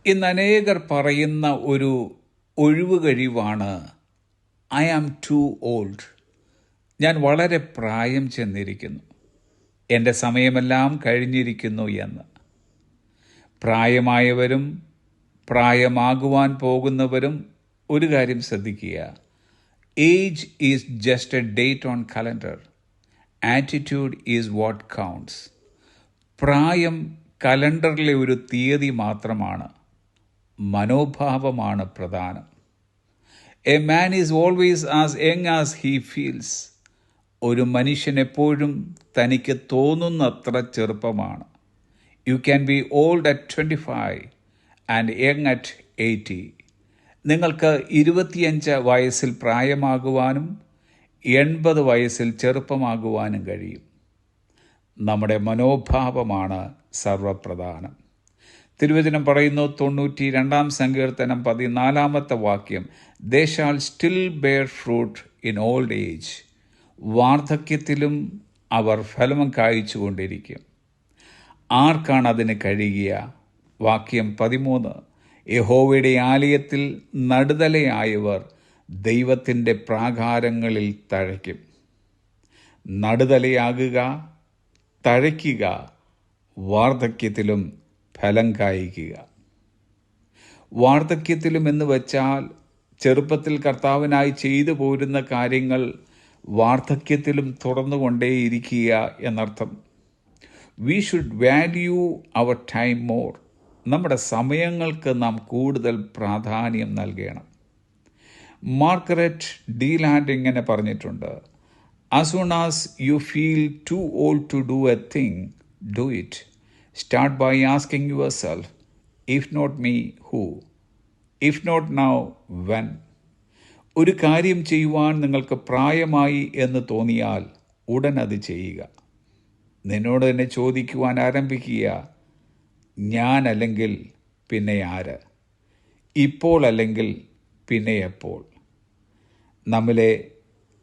ഇന്ന് അനേകർ പറയുന്ന ഒരു ഒഴിവുകഴിവാണ് ഐ ആം ടു ഓൾഡ്. ഞാൻ വളരെ പ്രായം ചെന്നിരിക്കുന്നു, എൻ്റെ സമയമെല്ലാം കഴിഞ്ഞിരിക്കുന്നു എന്ന്. പ്രായമായവരും പ്രായമാകുവാൻ പോകുന്നവരും ഒരു കാര്യം ശ്രദ്ധിക്കുക. Age is just a date on calendar. Attitude is what counts. പ്രായം കലണ്ടറിലെ ഒരു തീയതി മാത്രമാണ്, മനോഭാവമാണ് പ്രധാനം. A man is always as young as he feels. ഒരു മനുഷ്യൻ എപ്പോഴും തനിക്ക് തോന്നുന്നത്ര ചെറുപ്പമാണ്. You can be old at 25 and young at 80. നിങ്ങൾക്ക് 25 വയസ്സിൽ പ്രായമാകുവാനും 80 വയസ്സിൽ ചെറുപ്പമാകുവാനും കഴിയും. നമ്മുടെ മനോഭാവമാണ് സർവപ്രധാനം. തിരുവചനം പറയുന്നു, 92 സങ്കീർത്തനം 14 വാക്യം, they shall still bear fruit in old age. വാർദ്ധക്യത്തിലും അവർ ഫലം കായ്ച്ചുകൊണ്ടിരിക്കും. ആർക്കാണ് അതിന് കഴിയുക? വാക്യം 13, യഹോവയുടെ ആലയത്തിൽ നടുതലയായവർ ദൈവത്തിൻ്റെ പ്രാകാരങ്ങളിൽ തഴയ്ക്കും. നടുതലയാകുക, തഴയ്ക്കുക, വാർദ്ധക്യത്തിലും ഫലം കായ്ക്കുക. വാർദ്ധക്യത്തിലും എന്ന് വച്ചാൽ ചെറുപ്പത്തിൽ കർത്താവിനായി ചെയ്തു പോരുന്ന കാര്യങ്ങൾ വാർദ്ധക്യത്തിലും തുറന്നുകൊണ്ടേയിരിക്കുക എന്നർത്ഥം. We should value our time more. നമ്മുടെ സമയങ്ങൾക്ക് നാം കൂടുതൽ പ്രാധാന്യം നൽകണം. മാർഗരറ്റ് ഡീലാൻഡ് ഇങ്ങനെ പറഞ്ഞിട്ടുണ്ട്, as soon as you feel too old to do a thing, do it. Start by asking yourself, if not me, who? If not now, when? ഒരു കാര്യം ചെയ്യുവാൻ നിങ്ങൾക്ക് പ്രായമായി എന്ന് തോന്നിയാൽ ഉടൻ അത് ചെയ്യുക. നിന്നോട് തന്നെ ചോദിക്കുവാൻ ആരംഭിക്കുക, ഞാൻ അല്ലെങ്കിൽ പിന്നെ ആര്? ഇപ്പോൾ അല്ലെങ്കിൽ പിന്നെ എപ്പോൾ? നമ്മിലെ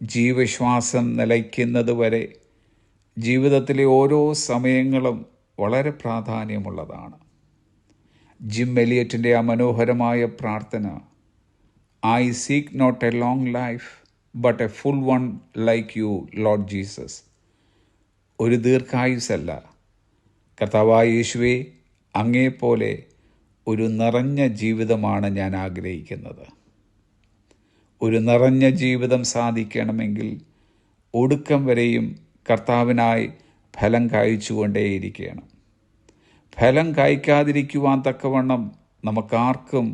ജീവശ്വാസം നിലയ്ക്കുന്നത് വരെ ജീവിതത്തിലെ ഓരോ സമയങ്ങളും വളരെ പ്രാധാന്യമുള്ളതാണ്. ജിം എലിയറ്റിൻ്റെ ആ മനോഹരമായ പ്രാർത്ഥന, I seek not a long life but a full one like you Lord Jesus. ഒരു ദീർഘായുസല്ല, കർത്താവായ യേശുവേ, അങ്ങേപ്പോലെ ഒരു നിറഞ്ഞ ജീവിതമാണ് ഞാൻ ആഗ്രഹിക്കുന്നത്. ഒരു നിറഞ്ഞ ജീവിതം സാധിക്കണമെങ്കിൽ ഒടുക്കം വരെയും കർത്താവിനായി ഫലം കായ്ച്ചുകൊണ്ടേയിരിക്കണം. ഫലം കായ്ക്കാതിരിക്കുവാൻ തക്കവണ്ണം നമുക്കാർക്കും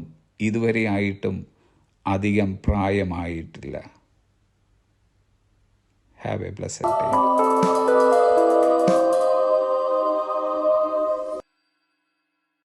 ഇതുവരെ ആയിട്ടും അധികം പ്രായമായിട്ടില്ല. Have a blessed day.